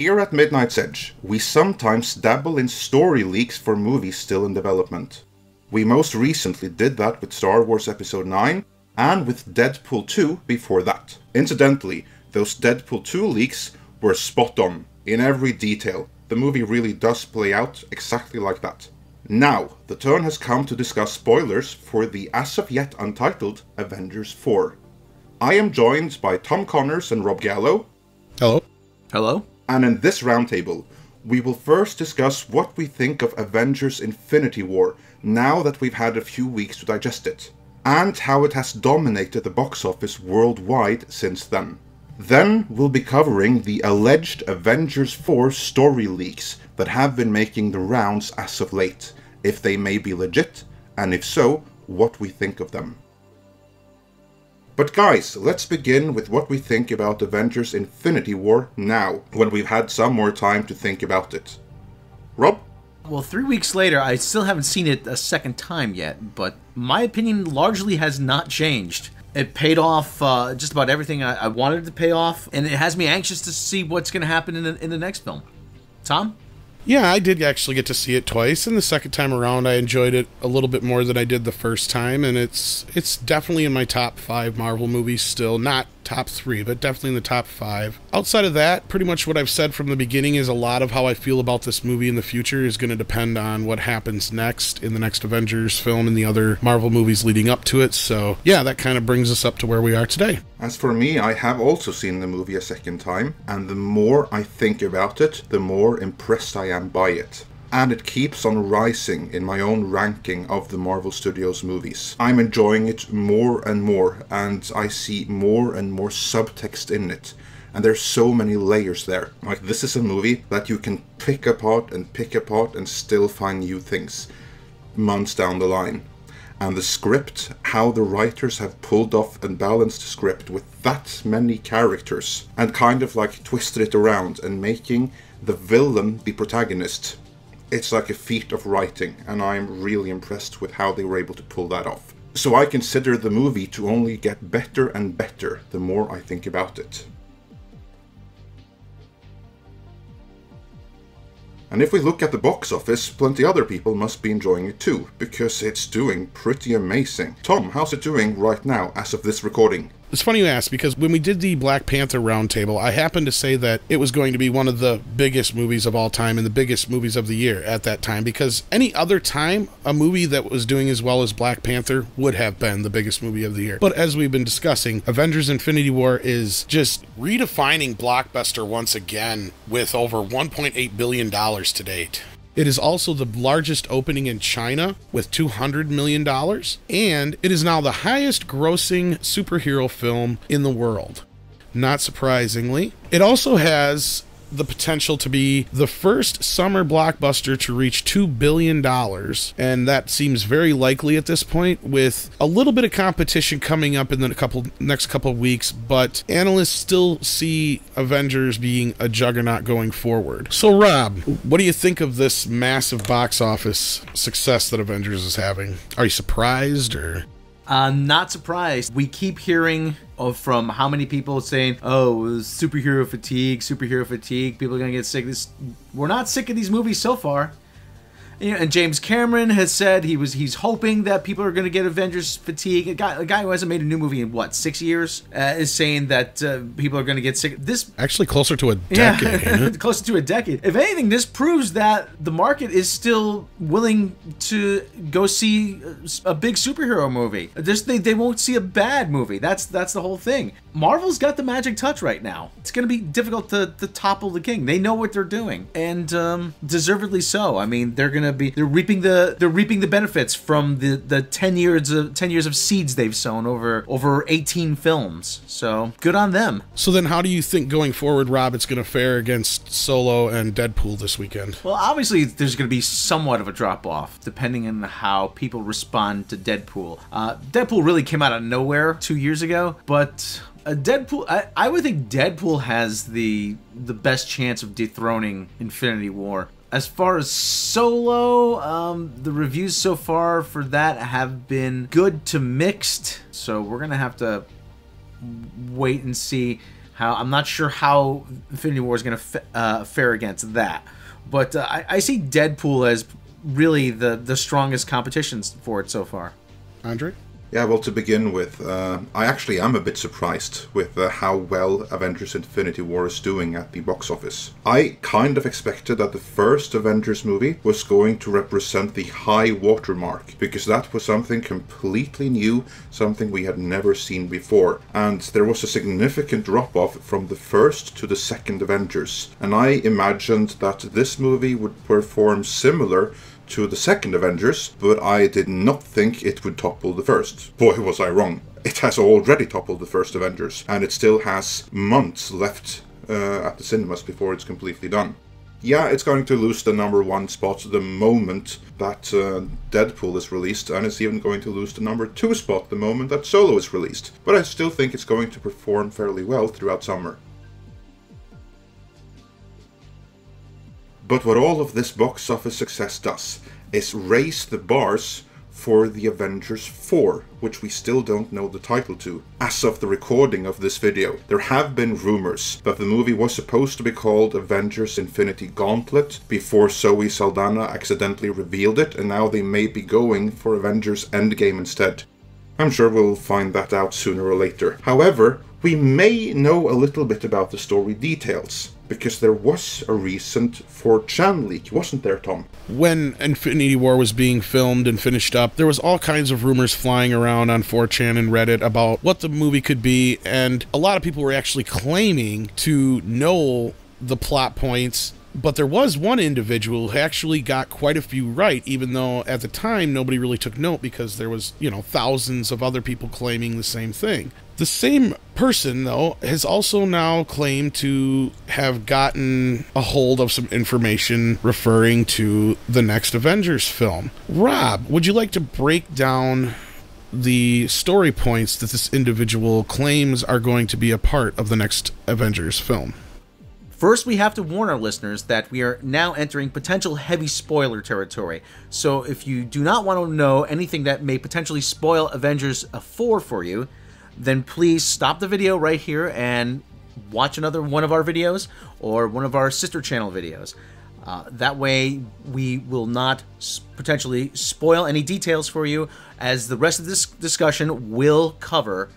Here at Midnight's Edge, we sometimes dabble in story leaks for movies still in development. We most recently did that with Star Wars Episode 9, and with Deadpool 2 before that. Incidentally, those Deadpool 2 leaks were spot on, in every detail. The movie really does play out exactly like that. Now, the turn has come to discuss spoilers for the as of yet untitled Avengers 4. I am joined by Tom Connors and Robb Gallo. Hello. Hello. And in this roundtable, we will first discuss what we think of Avengers Infinity War now that we've had a few weeks to digest it, and how it has dominated the box office worldwide since then. Then we'll be covering the alleged Avengers 4 story leaks that have been making the rounds as of late, if they may be legit, and if so, what we think of them. But guys, let's begin with what we think about Avengers Infinity War now, when we've had some more time to think about it. Rob? Well, 3 weeks later, I still haven't seen it a second time yet, but my opinion largely has not changed. It paid off just about everything I wanted it to pay off, and it has me anxious to see what's going to happen in the next film. Tom? Yeah, I did actually get to see it twice, and the second time around I enjoyed it a little bit more than I did the first time, and it's definitely in my top 5 Marvel movies still. Not top 3, but definitely in the top 5. Outside of that, pretty much what I've said from the beginning is a lot of how I feel about this movie in the future is going to depend on what happens next in the next Avengers film and the other Marvel movies leading up to it, so yeah, that kind of brings us up to where we are today. As for me, I have also seen the movie a second time, and the more I think about it, the more impressed I am by it. And it keeps on rising in my own ranking of the Marvel Studios movies. I'm enjoying it more and more, and I see more and more subtext in it. And there's so many layers there. Like, this is a movie that you can pick apart and still find new things months down the line. And the script, how the writers have pulled off and balanced the script with that many characters, and kind of like twisted it around and making the villain the protagonist. It's like a feat of writing, and I'm really impressed with how they were able to pull that off. So I consider the movie to only get better and better the more I think about it. And if we look at the box office, plenty other people must be enjoying it too, because it's doing pretty amazing. Tom, how's it doing right now, as of this recording? It's funny you ask, because when we did the Black Panther roundtable, I happened to say that it was going to be one of the biggest movies of all time and the biggest movies of the year at that time, because any other time, a movie that was doing as well as Black Panther would have been the biggest movie of the year. But as we've been discussing, Avengers Infinity War is just redefining blockbuster once again with over $1.8 billion to date. It is also the largest opening in China with $200 million, and it is now the highest grossing superhero film in the world. Not surprisingly, it also has the potential to be the first summer blockbuster to reach $2 billion, and that seems very likely at this point, with a little bit of competition coming up in the next couple of weeks, but analysts still see Avengers being a juggernaut going forward. So Rob, what do you think of this massive box office success that Avengers is having? Are you surprised, or? Not surprised. We keep hearing from how many people saying, oh, superhero fatigue, people are going to get sick of this. We're not sick of these movies so far. And James Cameron has said he's hoping that people are going to get Avengers fatigue. A guy who hasn't made a new movie in, what, 6 years, is saying that people are going to get sick. This actually closer to a decade. Yeah, closer to a decade. If anything, this proves that the market is still willing to go see a big superhero movie. They won't see a bad movie. That's the whole thing. Marvel's got the magic touch right now. It's going to be difficult to topple the king. They know what they're doing, and deservedly so. I mean, they're reaping the benefits from the 10 years of seeds they've sown over 18 films. So good on them. So then, how do you think going forward, Rob, it's going to fare against Solo and Deadpool this weekend? Well, obviously, there's going to be somewhat of a drop off depending on how people respond to Deadpool. Deadpool really came out of nowhere 2 years ago, but Deadpool, I would think Deadpool has the best chance of dethroning Infinity War. As far as Solo, the reviews so far for that have been good to mixed, so we're gonna have to wait and see I'm not sure how Infinity War is going to fare against that. But I see Deadpool as really the strongest competitions for it so far. Andre? Yeah, well, to begin with, I actually am a bit surprised with how well Avengers Infinity War is doing at the box office. I kind of expected that the first Avengers movie was going to represent the high watermark, because that was something completely new, something we had never seen before, and there was a significant drop-off from the first to the second Avengers, and I imagined that this movie would perform similar to the second Avengers, but I did not think it would topple the first. Boy, was I wrong. It has already toppled the first Avengers, and it still has months left at the cinemas before it's completely done. Yeah, it's going to lose the number 1 spot the moment that Deadpool is released, and it's even going to lose the number 2 spot the moment that Solo is released. But I still think it's going to perform fairly well throughout summer. But what all of this box office success does is raise the bars for the Avengers 4, which we still don't know the title to. As of the recording of this video, there have been rumors that the movie was supposed to be called Avengers Infinity Gauntlet before Zoe Saldana accidentally revealed it, and now they may be going for Avengers Endgame instead. I'm sure we'll find that out sooner or later. However, we may know a little bit about the story details, because there was a recent 4chan leak, wasn't there, Tom? When Infinity War was being filmed and finished up, there was all kinds of rumors flying around on 4chan and Reddit about what the movie could be, and a lot of people were actually claiming to know the plot points. But there was one individual who actually got quite a few right, even though at the time nobody really took note because there was, thousands of other people claiming the same thing. The same person, though, has also now claimed to have gotten a hold of some information referring to the next Avengers film. Rob, would you like to break down the story points that this individual claims are going to be a part of the next Avengers film? First, we have to warn our listeners that we are now entering potential heavy spoiler territory. So if you do not want to know anything that may potentially spoil Avengers 4 for you, then please stop the video right here and watch another one of our videos or one of our sister channel videos. That way we will not potentially spoil any details for you, as the rest of this discussion will cover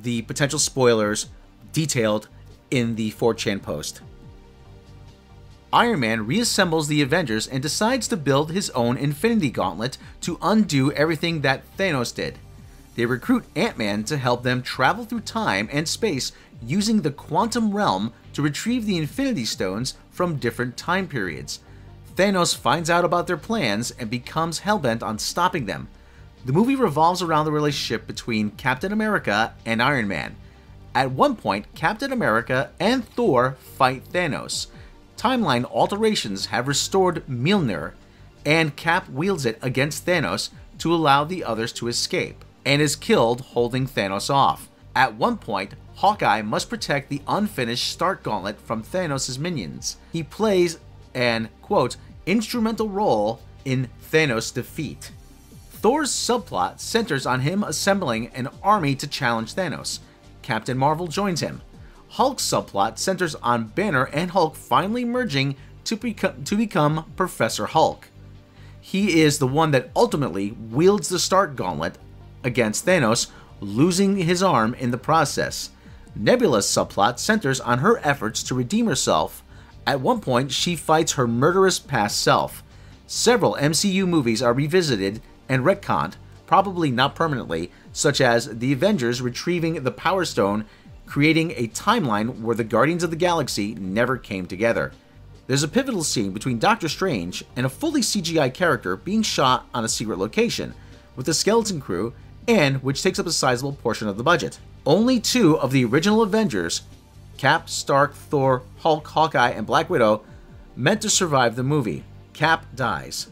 the potential spoilers detailed in the 4chan post. Iron Man reassembles the Avengers and decides to build his own Infinity Gauntlet to undo everything that Thanos did. They recruit Ant-Man to help them travel through time and space using the Quantum Realm to retrieve the Infinity Stones from different time periods. Thanos finds out about their plans and becomes hellbent on stopping them. The movie revolves around the relationship between Captain America and Iron Man. At one point, Captain America and Thor fight Thanos. Timeline alterations have restored Mjolnir, and Cap wields it against Thanos to allow the others to escape, and is killed holding Thanos off. At one point, Hawkeye must protect the unfinished Stark Gauntlet from Thanos' minions. He plays an, quote, instrumental role in Thanos' defeat. Thor's subplot centers on him assembling an army to challenge Thanos. Captain Marvel joins him. Hulk's subplot centers on Banner and Hulk finally merging to become Professor Hulk. He is the one that ultimately wields the Stark Gauntlet against Thanos, losing his arm in the process. Nebula's subplot centers on her efforts to redeem herself. At one point, she fights her murderous past self. Several MCU movies are revisited and retconned, probably not permanently, such as the Avengers retrieving the Power Stone, creating a timeline where the Guardians of the Galaxy never came together. There's a pivotal scene between Doctor Strange and a fully CGI character being shot on a secret location, with the skeleton crew, and which takes up a sizable portion of the budget. Only 2 of the original Avengers, Cap, Stark, Thor, Hulk, Hawkeye, and Black Widow, meant to survive the movie. Cap dies.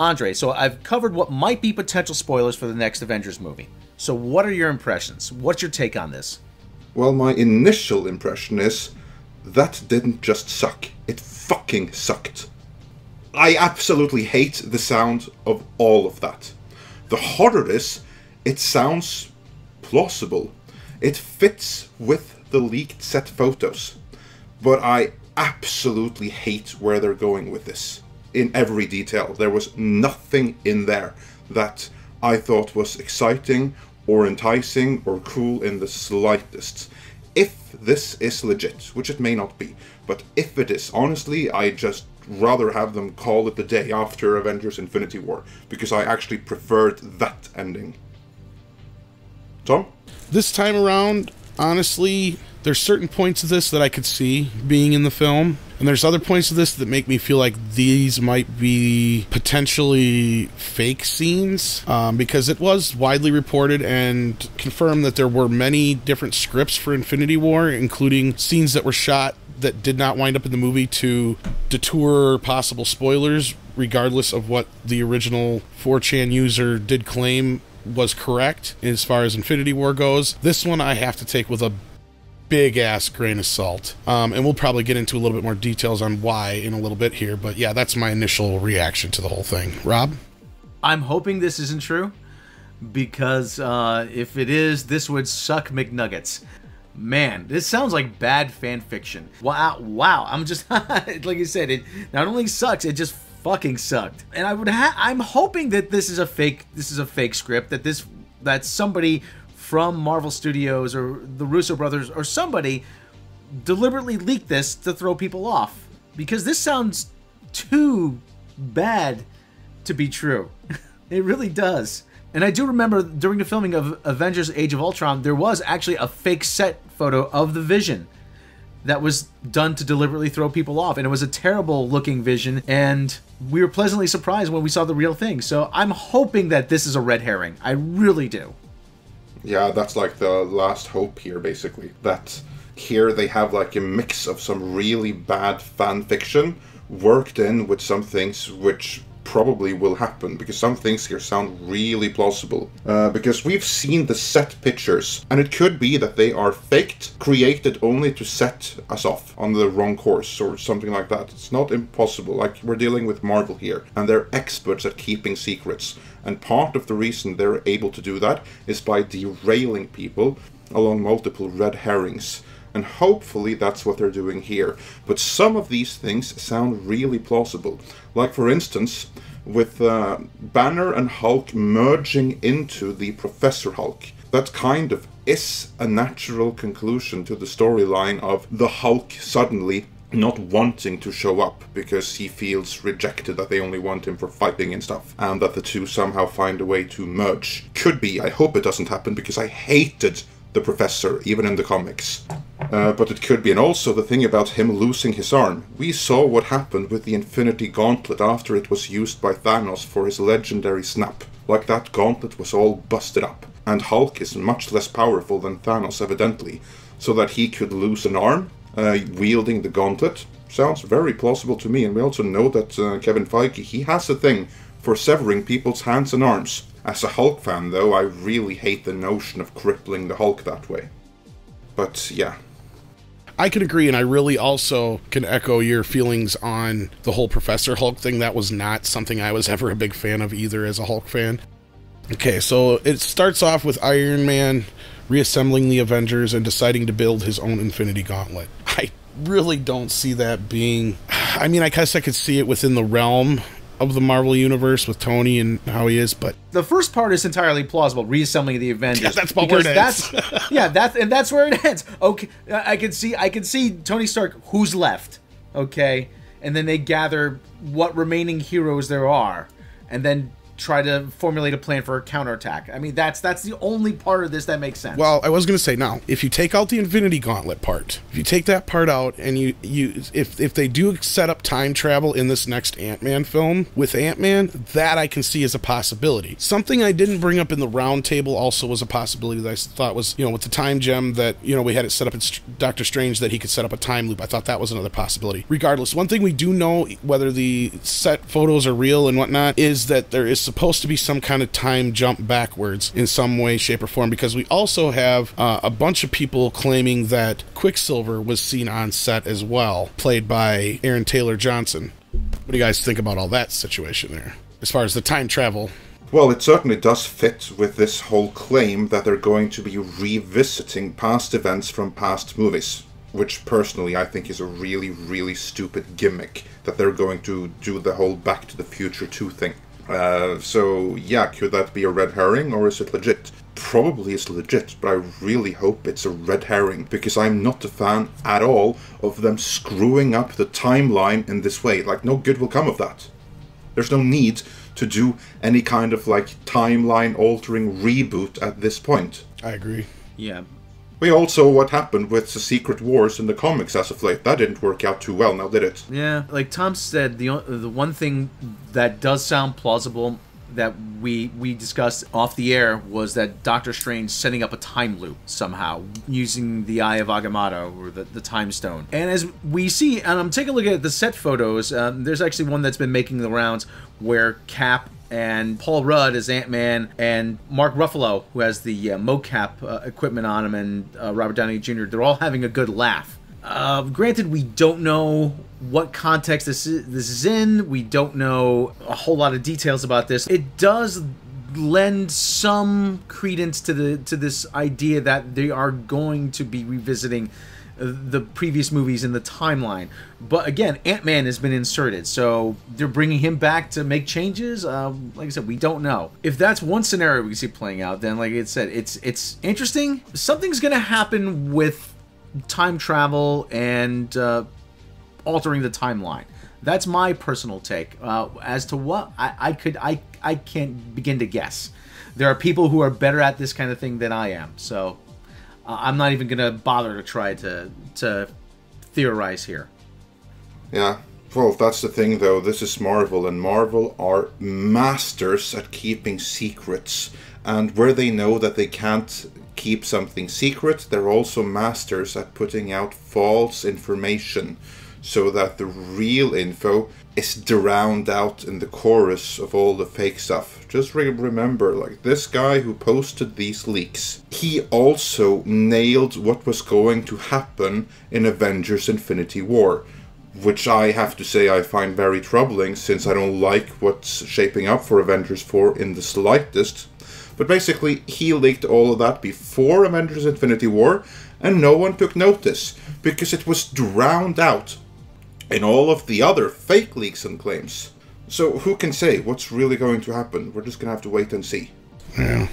Andre, so I've covered what might be potential spoilers for the next Avengers movie. So what are your impressions? What's your take on this? Well, my initial impression is that didn't just suck. It fucking sucked. I absolutely hate the sound of all of that. The horror is It sounds plausible. It fits with the leaked set photos. But I absolutely hate where they're going with this. In every detail. There was nothing in there that I thought was exciting or enticing or cool in the slightest. If this is legit, which it may not be, but if it is, honestly, I just rather have them call it the day after Avengers Infinity War, because I actually preferred that ending. Tom? This time around, honestly, there's certain points of this that I could see being in the film, and there's other points of this that make me feel like these might be potentially fake scenes, because it was widely reported and confirmed that there were many different scripts for Infinity War, including scenes that were shot that did not wind up in the movie to detour possible spoilers, regardless of what the original 4chan user did claim was correct as far as Infinity War goes. This one I have to take with a big ass grain of salt, and we'll probably get into a little bit more details on why in a little bit here, but yeah, that's my initial reaction to the whole thing. Rob? I'm hoping this isn't true, because if it is, this would suck McNuggets. Man, this sounds like bad fan fiction. Wow. I'm just like you said, it not only sucks, it just fucking sucked. And I'm hoping that this is a fake script, that somebody from Marvel Studios or the Russo brothers or somebody deliberately leaked this to throw people off, because this sounds too bad to be true. It really does. And I do remember during the filming of Avengers Age of Ultron, there was actually a fake set photo of the Vision that was done to deliberately throw people off. And it was a terrible looking Vision, and we were pleasantly surprised when we saw the real thing. So I'm hoping that this is a red herring. I really do. Yeah, that's like the last hope here, basically. That here they have like a mix of some really bad fan fiction worked in with some things which probably will happen, because some things here sound really plausible. Because we've seen the set pictures, and it could be that they are faked, created only to set us off on the wrong course or something like that. It's not impossible. Like, we're dealing with Marvel here, and they're experts at keeping secrets. And part of the reason they're able to do that is by derailing people along multiple red herrings. And hopefully that's what they're doing here. But some of these things sound really plausible. Like, for instance, with Banner and Hulk merging into the Professor Hulk. That kind of is a natural conclusion to the storyline of the Hulk suddenly not wanting to show up because he feels rejected, that they only want him for fighting and stuff, and that the two somehow find a way to merge. Could be. I hope it doesn't happen, because I hated the Professor, even in the comics. But it could be. And also the thing about him losing his arm. We saw what happened with the Infinity Gauntlet after it was used by Thanos for his legendary snap. Like, that gauntlet was all busted up. And Hulk is much less powerful than Thanos, evidently. So that he could lose an arm wielding the gauntlet sounds very plausible to me. And we also know that Kevin Feige, he has a thing for severing people's hands and arms. As a Hulk fan, though, I really hate the notion of crippling the Hulk that way. But, yeah. I can agree, and I really also can echo your feelings on the whole Professor Hulk thing. That was not something I was ever a big fan of either as a Hulk fan. Okay, so it starts off with Iron Man reassembling the Avengers and deciding to build his own Infinity Gauntlet. I really don't see that being... I mean, I guess I could see it within the realm of the Marvel Universe with Tony and how he is, but... The first part is entirely plausible, reassembling the Avengers. Yeah, that's about where it ends. That's where it ends. Okay, I can see Tony Stark, who's left, okay? And then they gather what remaining heroes there are, and then try to formulate a plan for a counterattack. I mean, that's the only part of this that makes sense. Well, I was going to say, now, if you take out the Infinity Gauntlet part, if you take that part out, and if they do set up time travel in this next Ant-Man film with Ant-Man, that I can see as a possibility. Something I didn't bring up in the Roundtable also was a possibility that I thought was, with the time gem that, we had it set up in Doctor Strange, that he could set up a time loop. I thought that was another possibility. Regardless, one thing we do know, whether the set photos are real and whatnot, is that there is supposed to be some kind of time jump backwards in some way, shape, or form, because we also have a bunch of people claiming that Quicksilver was seen on set as well, played by Aaron Taylor Johnson. What do you guys think about all that situation there, as far as the time travel? Well, it certainly does fit with this whole claim that they're going to be revisiting past events from past movies, which personally I think is a really, really stupid gimmick, that they're going to do the whole Back to the Future 2 thing. So, yeah, could that be a red herring, or is it legit? Probably it's legit, but I really hope it's a red herring, because I'm not a fan at all of them screwing up the timeline in this way. Like, no good will come of that. There's no need to do any kind of, like, timeline-altering reboot at this point. I agree. Yeah. We all saw what happened with the Secret Wars in the comics as of late. That didn't work out too well, now did it? Yeah, like Tom said, the one thing that does sound plausible that we discussed off the air was that Doctor Strange setting up a time loop somehow using the Eye of Agamotto, or the Time Stone. And as we see, and I'm taking a look at the set photos, there's actually one that's been making the rounds where Cap and Paul Rudd as Ant-Man, and Mark Ruffalo, who has the mocap equipment on him, and Robert Downey Jr., they're all having a good laugh. Granted, we don't know what context this is in. We don't know a whole lot of details about this. It does lend some credence to this idea that they are going to be revisiting the previous movies in the timeline. But again, Ant-Man has been inserted, so they're bringing him back to make changes. Like I said, we don't know. If that's one scenario we see playing out, then like I said, it's interesting. Something's going to happen with time travel and altering the timeline. That's my personal take. As to what, I can't begin to guess. There are people who are better at this kind of thing than I am, so I'm not even going to bother to try to theorize here. Yeah. Well, that's the thing, though. This is Marvel, and Marvel are masters at keeping secrets. And where they know that they can't keep something secret, they're also masters at putting out false information, so that the real info is drowned out in the chorus of all the fake stuff. Just remember, like, this guy who posted these leaks, he also nailed what was going to happen in Avengers Infinity War, which I have to say I find very troubling, since I don't like what's shaping up for Avengers 4 in the slightest. But basically, he leaked all of that before Avengers Infinity War, and no one took notice, because it was drowned out in all of the other fake leaks and claims. So who can say what's really going to happen? We're just going to have to wait and see. Yeah.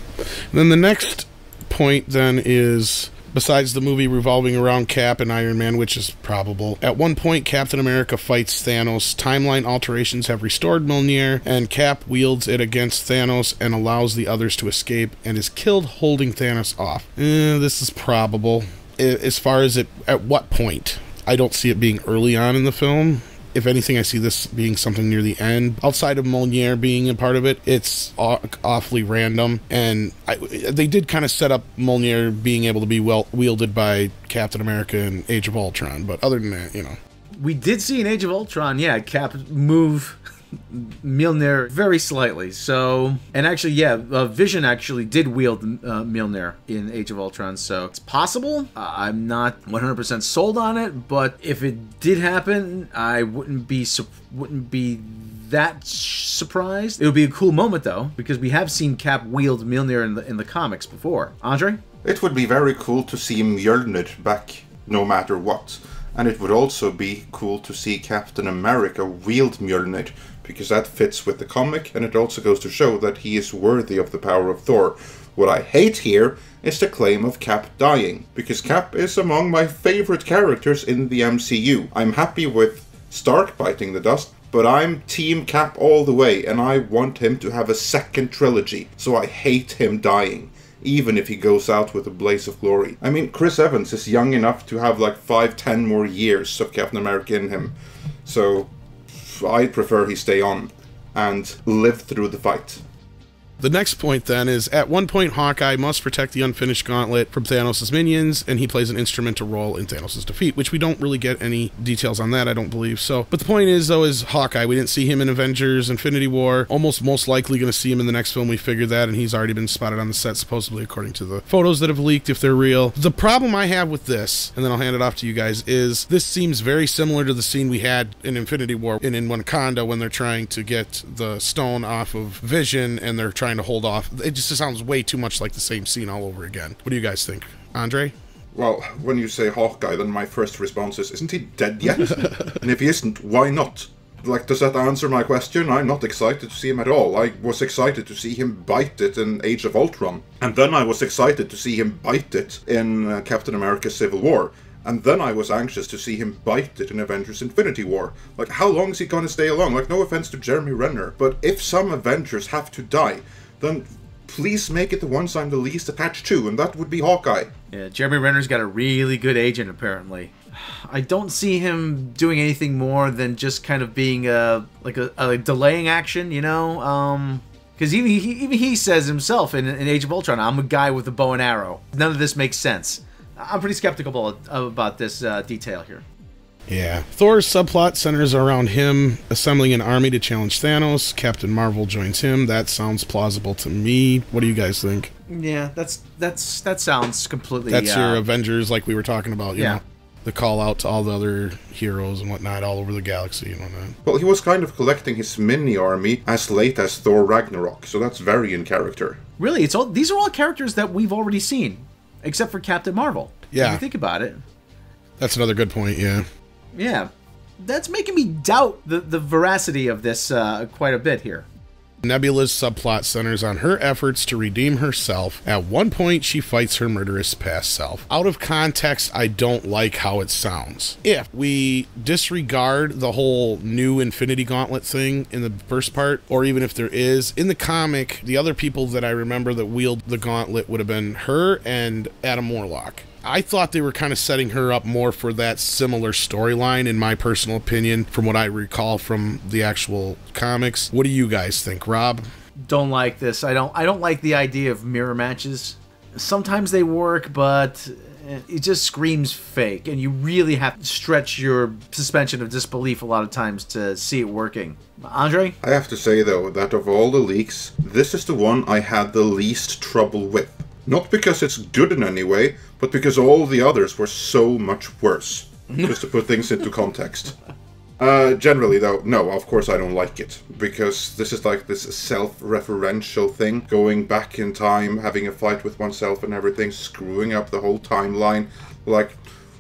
Then the next point then is, besides the movie revolving around Cap and Iron Man, which is probable, at one point Captain America fights Thanos, timeline alterations have restored Mjolnir, and Cap wields it against Thanos and allows the others to escape, and is killed holding Thanos off. This is probable. As far as at what point? I don't see it being early on in the film. If anything, I see this being something near the end. Outside of Mjolnir being a part of it, it's awfully random. And they did kind of set up Mjolnir being able to be wielded by Captain America in Age of Ultron. But other than that, We did see in Age of Ultron, Cap move Mjolnir very slightly. So, and actually, Vision actually did wield Mjolnir in Age of Ultron, so it's possible. I'm not 100% sold on it, but if it did happen, I wouldn't be that surprised. It would be a cool moment, though, because we have seen Cap wield Mjolnir in the comics before. Andre? It would be very cool to see Mjolnir back, no matter what. And it would also be cool to see Captain America wield Mjolnir, because that fits with the comic, and it also goes to show that he is worthy of the power of Thor. What I hate here is the claim of Cap dying, because Cap is among my favorite characters in the MCU. I'm happy with Stark biting the dust, but I'm Team Cap all the way, and I want him to have a second trilogy, so I hate him dying, even if he goes out with a blaze of glory. I mean, Chris Evans is young enough to have like 5-10 more years of Captain America in him, so I prefer he stay on and live through the fight. The next point, then, is at one point Hawkeye must protect the unfinished gauntlet from Thanos' minions, and he plays an instrumental role in Thanos' defeat, which we don't really get any details on that, I don't believe. So, but the point is, though, is Hawkeye. We didn't see him in Avengers Infinity War. Most likely going to see him in the next film. We figured that, and he's already been spotted on the set, supposedly, according to the photos that have leaked, if they're real. The problem I have with this, and then I'll hand it off to you guys, is this seems very similar to the scene we had in Infinity War in Wakanda when they're trying to get the stone off of Vision, and they're trying trying to hold off. It just sounds way too much like the same scene all over again. What do you guys think? Andre? Well, when you say Hawkeye, then my first response is, isn't he dead yet? And if he isn't, why not? Like, does that answer my question? I'm not excited to see him at all. I was excited to see him bite it in Age of Ultron. And then I was excited to see him bite it in Captain America Civil War. And then I was anxious to see him bite it in Avengers Infinity War. Like, how long is he gonna stay along? Like, no offense to Jeremy Renner, but if some Avengers have to die, then please make it the ones I'm the least attached to, and that would be Hawkeye. Yeah, Jeremy Renner's got a really good agent, apparently. I don't see him doing anything more than just kind of being a delaying action, you know? Because even he says himself in Age of Ultron, I'm a guy with a bow and arrow. None of this makes sense. I'm pretty skeptical about this detail here. Yeah. Thor's subplot centers around him assembling an army to challenge Thanos. Captain Marvel joins him. That sounds plausible to me. What do you guys think? Yeah, that sounds completely... That's your Avengers like we were talking about, you know? The call out to all the other heroes and whatnot all over the galaxy and whatnot. Well, he was kind of collecting his mini-army as late as Thor Ragnarok, so that's very in character. Really? These are all characters that we've already seen, except for Captain Marvel. Yeah. If you think about it. That's another good point, yeah. Yeah. That's making me doubt the veracity of this quite a bit here. Nebula's subplot centers on her efforts to redeem herself. At one point, she fights her murderous past self. Out of context, I don't like how it sounds. If we disregard the whole new Infinity Gauntlet thing in the first part, or even if there is, in the comic, the other people that I remember that wield the gauntlet would have been her and Adam Warlock. I thought they were kind of setting her up more for that similar storyline, in my personal opinion, from what I recall from the actual comics. What do you guys think, Rob? Don't like this. I don't like the idea of mirror matches. Sometimes they work, but it just screams fake, and you really have to stretch your suspension of disbelief a lot of times to see it working. Andre? I have to say, though, that of all the leaks, this is the one I had the least trouble with. Not because it's good in any way, but because all the others were so much worse. Just to put things into context. Generally, though, no, of course I don't like it. Because this is like this self-referential thing. Going back in time, having a fight with oneself and everything, screwing up the whole timeline. Like,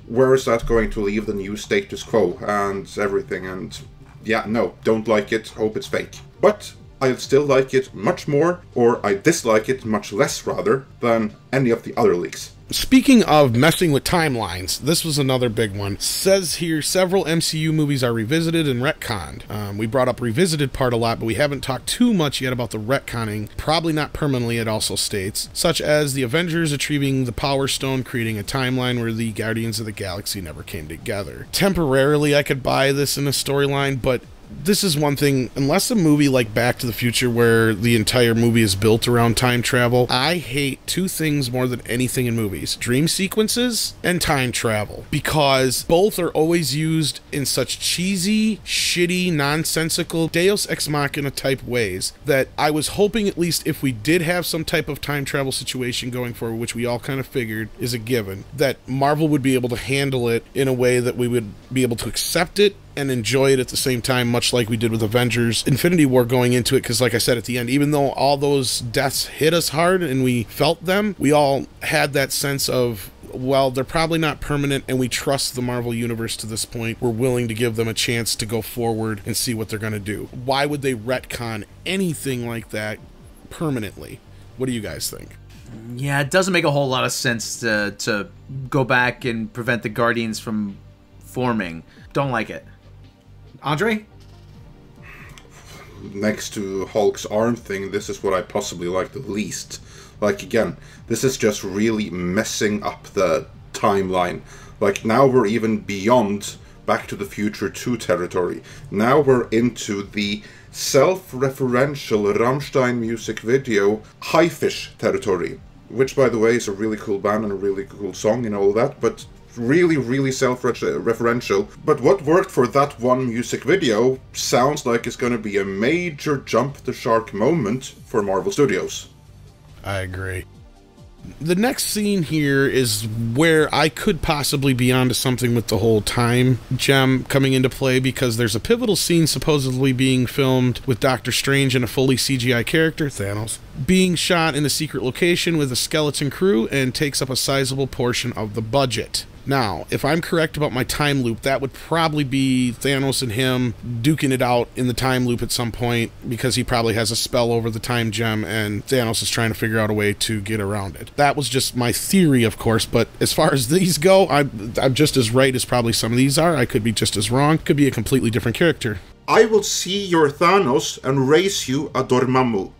where is that going to leave the new status quo and everything? And yeah, no, don't like it, hope it's fake. But I still like it much more, or I dislike it much less, rather, than any of the other leaks. Speaking of messing with timelines, this was another big one. Says here several MCU movies are revisited and retconned. We brought up revisited part a lot, but we haven't talked too much yet about the retconning. Probably not permanently, it also states. Such as the Avengers retrieving the Power Stone, creating a timeline where the Guardians of the Galaxy never came together. Temporarily, I could buy this in a storyline, but this is one thing, unless a movie like Back to the Future where the entire movie is built around time travel, I hate two things more than anything in movies: dream sequences and time travel, because both are always used in such cheesy, shitty, nonsensical, Deus Ex Machina type ways that I was hoping at least if we did have some type of time travel situation going forward, which we all kind of figured is a given, that Marvel would be able to handle it in a way that we would be able to accept it and enjoy it at the same time, much like we did with Avengers Infinity War going into it, because like I said at the end, even though all those deaths hit us hard and we felt them, we all had that sense of, well, they're probably not permanent, and we trust the Marvel Universe to this point. We're willing to give them a chance to go forward and see what they're going to do. Why would they retcon anything like that permanently? What do you guys think? Yeah, it doesn't make a whole lot of sense to go back and prevent the Guardians from forming. Don't like it. Andre? Next to Hulk's arm thing, this is what I possibly like the least. Like, again, this is just really messing up the timeline. Like, now we're even beyond Back to the Future 2 territory. Now we're into the self-referential Rammstein music video Haifisch territory. Which, by the way, is a really cool band and a really cool song and all that, but really self-referential. But what worked for that one music video sounds like it's going to be a major jump the shark moment for Marvel Studios. I agree. The next scene here is where I could possibly be onto something with the whole time gem coming into play, because there's a pivotal scene supposedly being filmed with Doctor Strange and a fully CGI character, Thanos, being shot in a secret location with a skeleton crew and takes up a sizable portion of the budget. Now, if I'm correct about my time loop, that would probably be Thanos and him duking it out in the time loop at some point, because he probably has a spell over the time gem and Thanos is trying to figure out a way to get around it. That was just my theory, of course, but as far as these go, I'm just as right as probably some of these are. I could be just as wrong. Could be a completely different character. I will see your Thanos and raise you a Dormammu.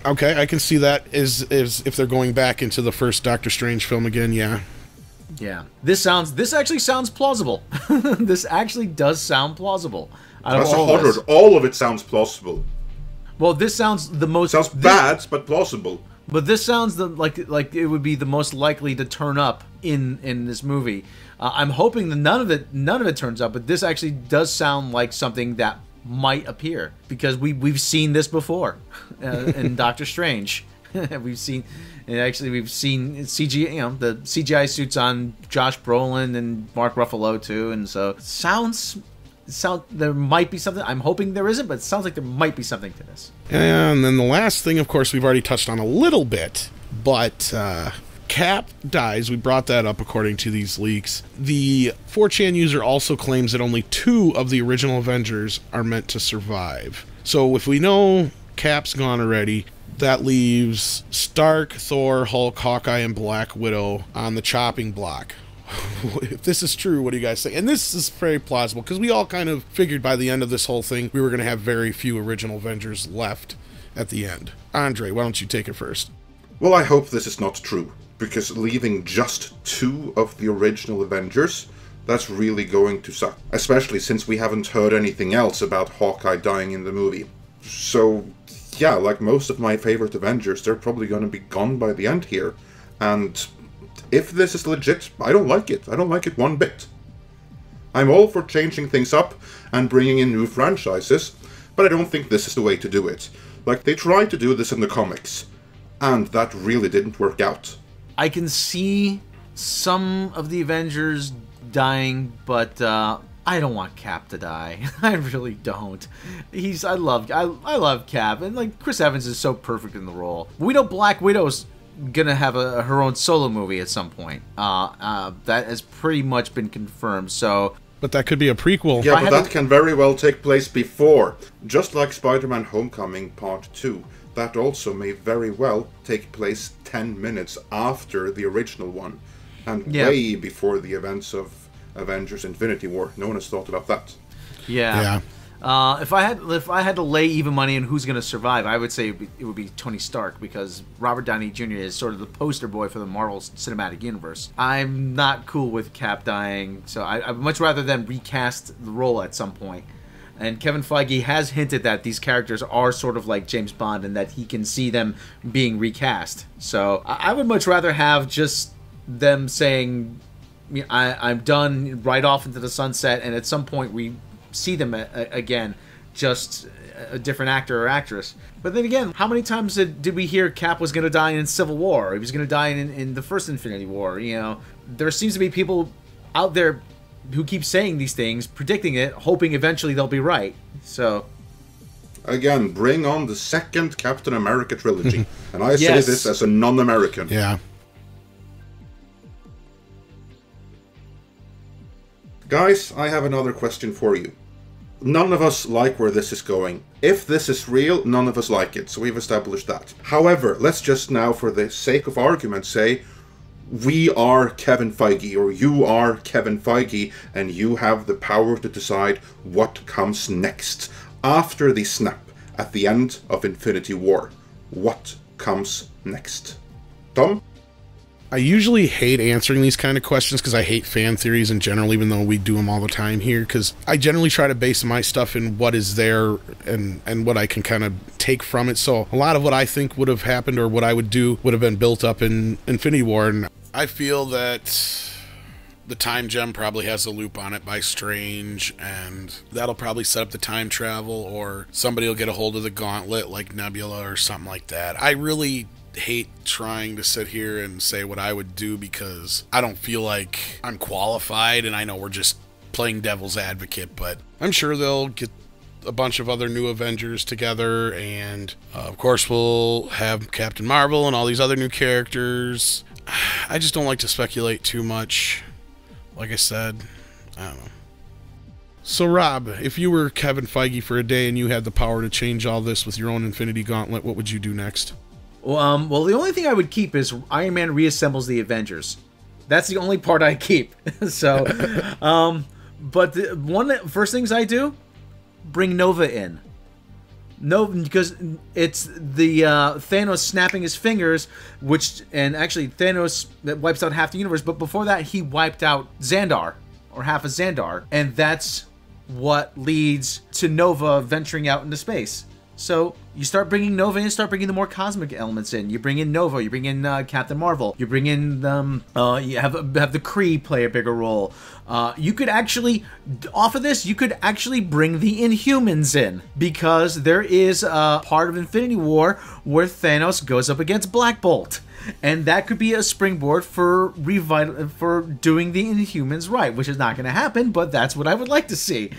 Okay, I can see that is if they're going back into the first Doctor Strange film again, yeah. Yeah, this actually sounds plausible. This actually does sound plausible. That's 100. All of it sounds plausible. Well, this sounds the most... Sounds bad, but plausible. But this sounds like it would be the most likely to turn up in this movie. I'm hoping that none of it turns up, but this actually does sound like something that might appear, because we've seen this before in Doctor Strange. We've seen CGI, the CGI suits on Josh Brolin and Mark Ruffalo too, and so there might be something. I'm hoping there isn't, but it sounds like there might be something to this. And then the last thing, of course, we've already touched on a little bit, but Cap dies. We brought that up according to these leaks. The 4chan user also claims that only 2 of the original Avengers are meant to survive. So if we know Cap's gone already, that leaves Stark, Thor, Hulk, Hawkeye, and Black Widow on the chopping block. If this is true, what do you guys think? And this is very plausible, because we all kind of figured by the end of this whole thing we were going to have very few original Avengers left at the end. Andre, why don't you take it first? Well, I hope this is not true, because leaving just 2 of the original Avengers, that's really going to suck. Especially since we haven't heard anything else about Hawkeye dying in the movie. So... yeah, like most of my favorite Avengers, they're probably going to be gone by the end here. And if this is legit, I don't like it. I don't like it one bit. I'm all for changing things up and bringing in new franchises, but I don't think this is the way to do it. Like, they tried to do this in the comics, and that really didn't work out. I can see some of the Avengers dying, but I don't want Cap to die. I really don't. I love Cap, and like Chris Evans is so perfect in the role. We know Black Widow's gonna have her own solo movie at some point. That has pretty much been confirmed. So, but that could be a prequel. Yeah, but that can very well take place before, just like Spider-Man: Homecoming Part 2. That also may very well take place 10 minutes after the original one, and way before the events of Avengers Infinity War. No one has thought about that. Yeah. If I had to lay even money on who's going to survive, I would say it would be Tony Stark, because Robert Downey Jr. is sort of the poster boy for the Marvel Cinematic Universe. I'm not cool with Cap dying, so I'd much rather than recast the role at some point. And Kevin Feige has hinted that these characters are sort of like James Bond, and that he can see them being recast. So I would much rather have just them saying, I'm done, right off into the sunset, and at some point we see them again, just a different actor or actress. But then again, how many times did we hear Cap was going to die in Civil War? He was going to die in the first Infinity War. You know, there seems to be people out there who keep saying these things, predicting it, hoping eventually they'll be right. So, again, bring on the second Captain America trilogy. And I say this as a non-American. Yeah. Guys, I have another question for you. None of us like where this is going. If this is real, none of us like it, so we've established that. However, let's just now, for the sake of argument, say we are Kevin Feige, or you are Kevin Feige, and you have the power to decide what comes next. After the snap, at the end of Infinity War, what comes next? Tom? I usually hate answering these kind of questions because I hate fan theories in general, even though we do them all the time here, because I generally try to base my stuff in what is there and what I can kind of take from it. So a lot of what I think would have happened or what I would do would have been built up in Infinity War, and I feel that the time gem probably has a loop on it by Strange, and that'll probably set up the time travel, or somebody will get a hold of the gauntlet like Nebula or something like that. I really hate trying to sit here and say what I would do because I don't feel like I'm qualified, and I know we're just playing devil's advocate, but I'm sure they'll get a bunch of other new Avengers together, and of course we'll have Captain Marvel and all these other new characters. I just don't like to speculate too much. Like I said, I don't know. So Rob, if you were Kevin Feige for a day and you had the power to change all this with your own Infinity Gauntlet, what would you do next? Well, the only thing I would keep is Iron Man reassembles the Avengers. That's the only part I keep. So, but the first things I do, bring Nova in. No, because it's the Thanos snapping his fingers, and actually Thanos that wipes out half the universe. But before that, he wiped out Xandar, or half of Xandar, and that's what leads to Nova venturing out into space. So you start bringing Nova in, start bringing the more cosmic elements in. You bring in Nova, you bring in Captain Marvel, you bring in you have the Kree play a bigger role. You could actually, off of this, you could actually bring the Inhumans in, because there is a part of Infinity War where Thanos goes up against Black Bolt. And that could be a springboard for doing the Inhumans right, which is not going to happen, but that's what I would like to see.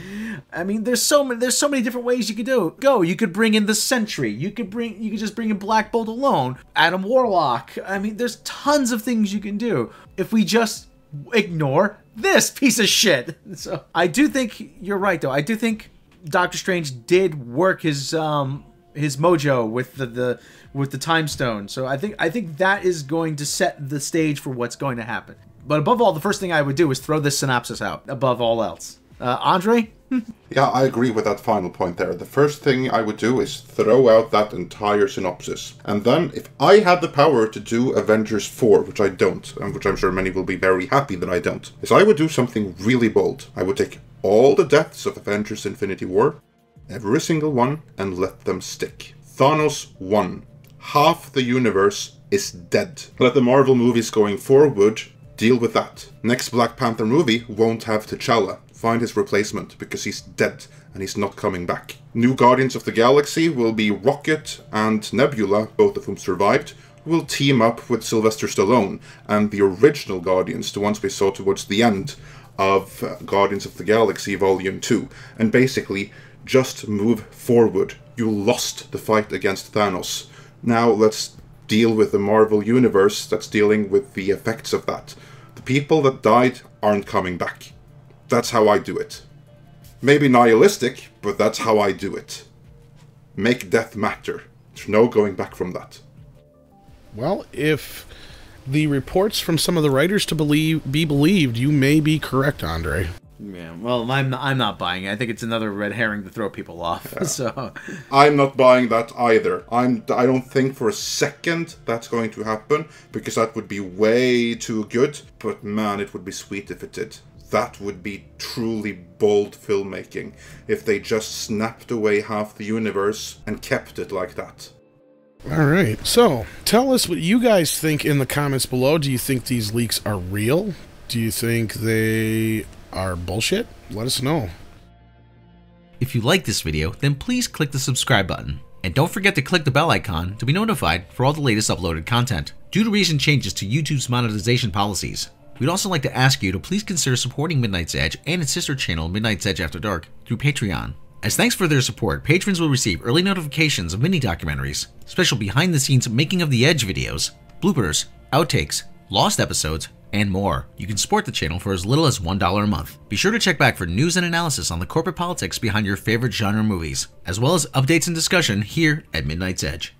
I mean, there's so many different ways you could go. You could bring in the Sentry. You could just bring in Black Bolt alone. Adam Warlock. I mean, there's tons of things you can do if we just ignore this piece of shit. So I do think you're right, though. I do think Doctor Strange did work his mojo with the Time Stone. So I think that is going to set the stage for what's going to happen. But above all, the first thing I would do is throw this synopsis out above all else. Andre? Yeah, I agree with that final point there. The first thing I would do is throw out that entire synopsis. And then, if I had the power to do Avengers 4, which I don't, and which I'm sure many will be very happy that I don't, is I would do something really bold. I would take all the deaths of Avengers Infinity War, every single one, and let them stick. Thanos won. Half the universe is dead. Let the Marvel movies going forward deal with that. Next Black Panther movie won't have T'Challa. Find his replacement, because he's dead and he's not coming back. New Guardians of the Galaxy will be Rocket and Nebula, both of whom survived, who will team up with Sylvester Stallone and the original Guardians, the ones we saw towards the end of Guardians of the Galaxy Volume 2, and basically just move forward. You lost the fight against Thanos. Now let's deal with the Marvel Universe that's dealing with the effects of that. The people that died aren't coming back. That's how I do it. Maybe nihilistic, but that's how I do it. Make death matter. There's no going back from that. Well, if the reports from some of the writers be believed, you may be correct, Andre. Yeah, well, I'm not buying it. I think it's another red herring to throw people off. Yeah. So I'm not buying that either. I don't think for a second that's going to happen, because that would be way too good. But man, it would be sweet if it did. That would be truly bold filmmaking, if they just snapped away half the universe and kept it like that. Alright, so tell us what you guys think in the comments below. Do you think these leaks are real? Do you think they are bullshit? Let us know. If you like this video, then please click the subscribe button. And don't forget to click the bell icon to be notified for all the latest uploaded content. Due to recent changes to YouTube's monetization policies, we'd also like to ask you to please consider supporting Midnight's Edge and its sister channel, Midnight's Edge After Dark, through Patreon. As thanks for their support, patrons will receive early notifications of mini-documentaries, special behind-the-scenes making of the Edge videos, bloopers, outtakes, lost episodes, and more. You can support the channel for as little as $1 a month. Be sure to check back for news and analysis on the corporate politics behind your favorite genre movies, as well as updates and discussion here at Midnight's Edge.